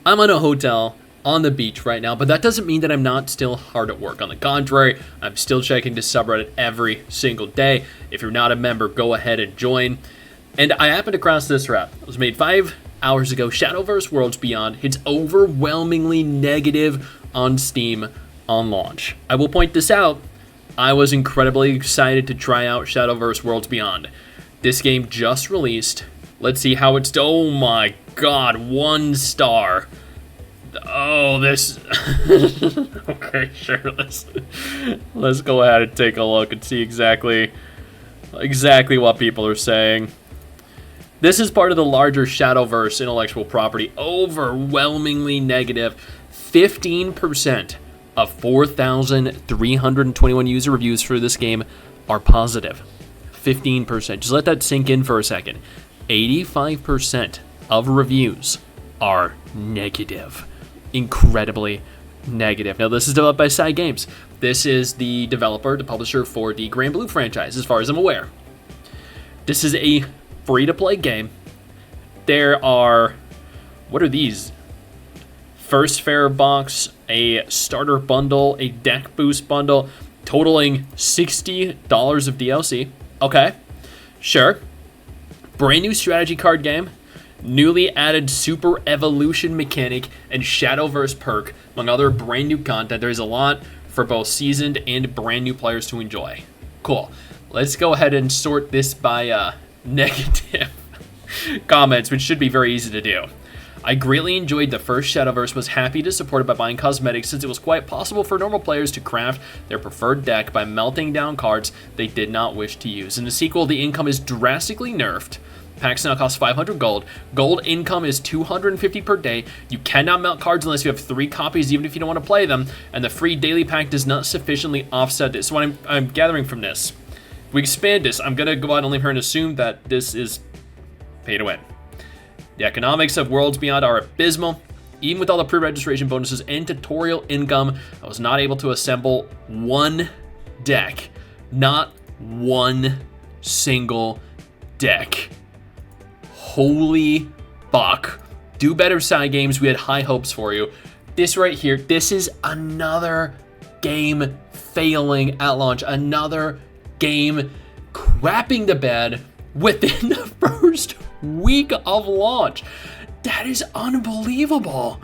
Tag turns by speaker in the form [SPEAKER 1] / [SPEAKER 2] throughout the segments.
[SPEAKER 1] I'm in a hotel on the beach right now, but that doesn't mean that I'm not still hard at work. On the contrary, I'm still checking this subreddit every single day. If you're not a member, go ahead and join. And I happened across this rap. It was made 5 hours ago. Shadowverse Worlds Beyond hits overwhelmingly negative on Steam on launch. I will point this out. I was incredibly excited to try out Shadowverse Worlds Beyond. This game just released. Let's see how it's... Oh my god, 1 star. Oh, this... Okay, sure, let's go ahead and take a look and see exactly what people are saying. This is part of the larger Shadowverse intellectual property. Overwhelmingly negative. 15% of 4,321 user reviews for this game are positive. 15%. Just let that sink in for a second. 85% of reviews are negative. Incredibly negative. Now, this is developed by Side Games. This is the developer, the publisher for the Grand Blue franchise, as far as I'm aware. This is a free-to-play game. There are... What are these? First Fair Box, a starter bundle, a deck boost bundle, totaling $60 of DLC. Okay, sure. Brand new strategy card game, newly added Super Evolution mechanic, and Shadowverse perk, among other brand new content. There's a lot for both seasoned and brand new players to enjoy. Cool. Let's go ahead and sort this by negative comments, which should be very easy to do. I greatly enjoyed the first Shadowverse, was happy to support it by buying cosmetics since it was quite possible for normal players to craft their preferred deck by melting down cards they did not wish to use. In the sequel, the income is drastically nerfed. Packs now cost 500 gold. Gold income is 250 per day. You cannot melt cards unless you have 3 copies, even if you don't want to play them. And the free daily pack does not sufficiently offset this. So what I'm gathering from this, if we expand this, I'm going to go out on a limb here and assume that this is pay to win. The economics of Worlds Beyond are abysmal. Even with all the pre-registration bonuses and tutorial income, I was not able to assemble one deck. Not one single deck. Holy fuck. Do better, Side Games. We had high hopes for you. This right here, this is another game failing at launch. Another game crapping the bed within the first week of launch. That is unbelievable.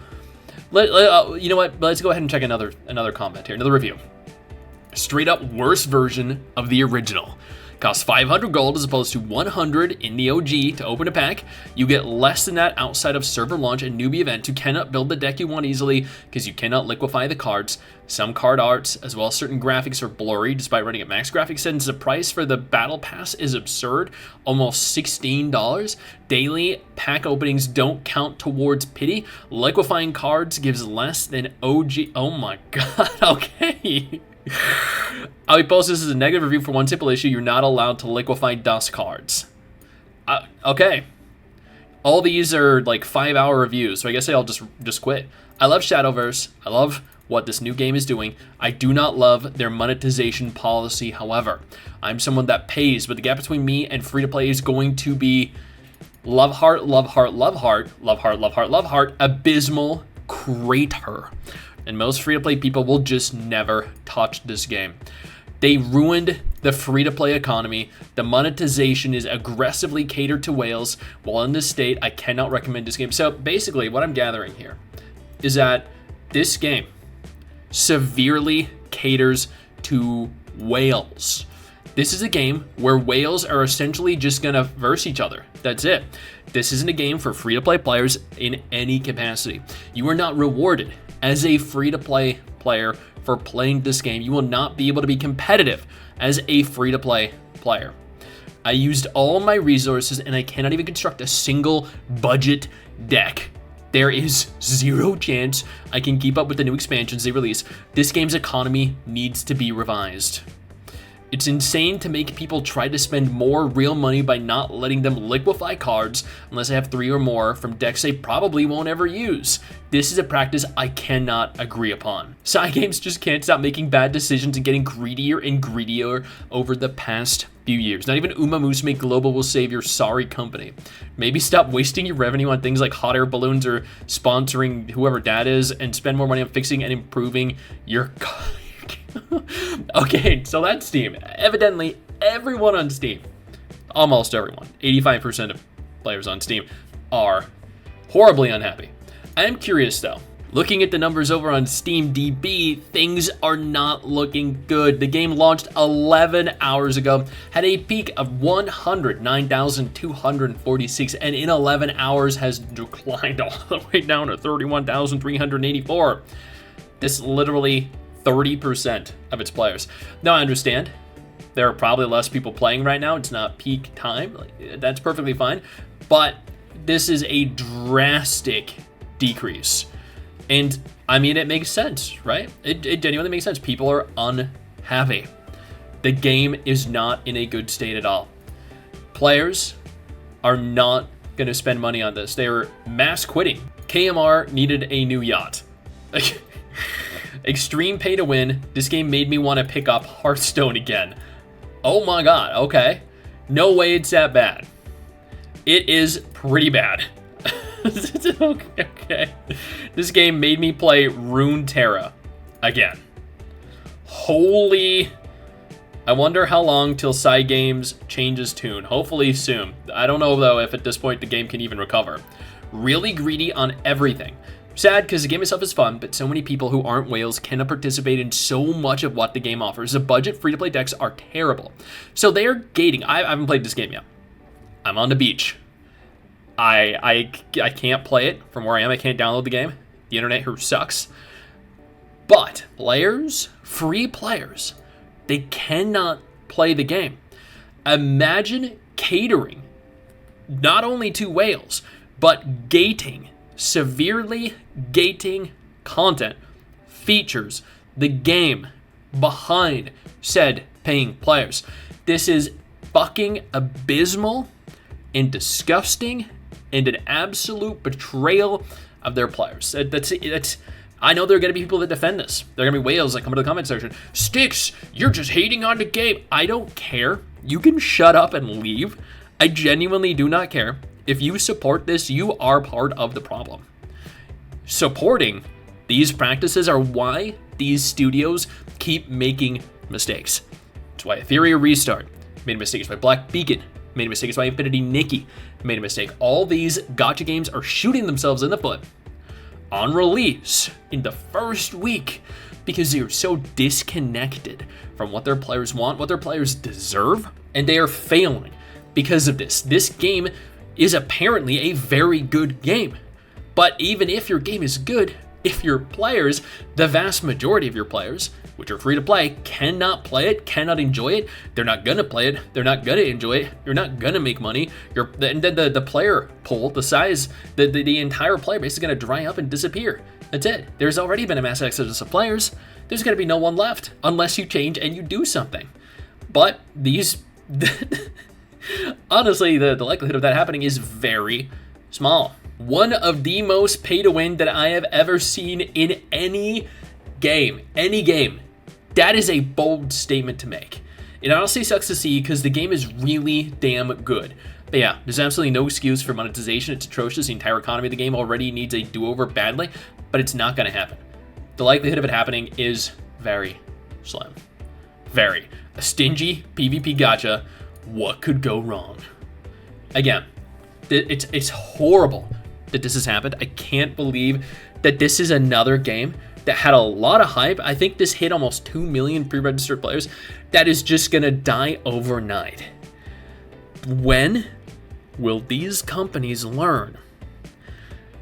[SPEAKER 1] You know what? Let's go ahead and check another comment here, another review. Straight up worst version of the original. Costs 500 gold as opposed to 100 in the OG to open a pack. You get less than that outside of server launch and newbie event. You cannot build the deck you want easily because you cannot liquefy the cards. Some card arts as well as certain graphics are blurry despite running at max graphics settings. The price for the battle pass is absurd, almost $16. Daily pack openings don't count towards pity. Liquefying cards gives less than OG. Oh my god, okay. I post this as a negative review for one simple issue. You're not allowed to liquefy dust cards. Okay. All these are like 5-hour reviews, so I guess I'll just quit. I love Shadowverse. I love what this new game is doing. I do not love their monetization policy, however. I'm someone that pays, but the gap between me and free-to-play is going to be love heart, love heart, love heart, love heart, love heart, love heart, abysmal crater. And most free-to-play people will just never touch this game. They ruined the free-to-play economy. The monetization is aggressively catered to whales. While in this state, I cannot recommend this game. So basically, what I'm gathering here is that this game severely caters to whales. This is a game where whales are essentially just going to verse each other. That's it. This isn't a game for free-to-play players in any capacity. You are not rewarded as a free-to-play player for playing this game. You will not be able to be competitive as a free-to-play player. I used all my resources and I cannot even construct a single budget deck. There is zero chance I can keep up with the new expansions they release. This game's economy needs to be revised. It's insane to make people try to spend more real money by not letting them liquefy cards unless they have 3 or more from decks they probably won't ever use. This is a practice I cannot agree upon. Side games just can't stop making bad decisions and getting greedier and greedier over the past few years. Not even Uma Musume Global will save your sorry company. Maybe stop wasting your revenue on things like hot air balloons or sponsoring whoever that is and spend more money on fixing and improving your Okay, so that's Steam. Evidently, everyone on Steam, almost everyone, 85% of players on Steam are horribly unhappy. I am curious though. Looking at the numbers over on SteamDB, things are not looking good. The game launched 11 hours ago, had a peak of 109,246, and in 11 hours has declined all the way down to 31,384. This is literally 30% of its players. Now I understand there are probably less people playing right now. It's not peak time. That's perfectly fine. But this is a drastic decrease. And I mean, it makes sense, right? It genuinely makes sense. People are unhappy. The game is not in a good state at all. Players are not going to spend money on this. They are mass quitting. KMR needed a new yacht. Extreme pay to win. This game made me want to pick up Hearthstone again. Oh my god, okay. No way it's that bad. It is pretty bad. Okay. This game made me play Runeterra again. Holy. I wonder how long till Side Games changes tune. Hopefully soon. I don't know though if at this point the game can even recover. Really greedy on everything. Sad because the game itself is fun, but so many people who aren't whales cannot participate in so much of what the game offers. The budget free-to-play decks are terrible. So they are gating. I haven't played this game yet. I'm on the beach. I can't play it from where I am. I can't download the game. The internet here sucks. But players, free players, they cannot play the game. Imagine catering not only to whales, but gating, severely gating content features the game behind said paying players. This is fucking abysmal and disgusting and an absolute betrayal of their players. That's I know there are going to be people that defend this. There are going to be whales that come into the comment section. Stix, you're just hating on the game. I don't care. You can shut up and leave. I genuinely do not care. If you support this, you are part of the problem. Supporting these practices are why these studios keep making mistakes. It's why Ethereum Restart made a mistake. It's why Black Beacon made a mistake. It's why Infinity Nikki made a mistake. All these gacha games are shooting themselves in the foot on release in the first week because they're so disconnected from what their players want, what their players deserve, and they are failing because of this. This game is apparently a very good game. But even if your game is good, if your players, the vast majority of your players, which are free to play, cannot play it, cannot enjoy it, they're not gonna play it, they're not gonna enjoy it, you're not gonna make money, and then the player pool, the size, the entire player base is gonna dry up and disappear. That's it. There's already been a mass exodus of players. There's gonna be no one left unless you change and you do something. But these, honestly, the likelihood of that happening is very small. One of the most pay to win that I have ever seen in any game. That is a bold statement to make. It honestly sucks to see because the game is really damn good. But yeah, there's absolutely no excuse for monetization. It's atrocious. The entire economy of the game already needs a do-over badly, but it's not going to happen. The likelihood of it happening is very slim. Very. A stingy PvP gacha. What could go wrong? Again, it's horrible that this has happened. I can't believe that this is another game that had a lot of hype. I think this hit almost 2 million pre-registered players. That is just gonna die overnight. When will these companies learn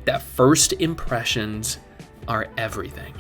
[SPEAKER 1] that first impressions are everything?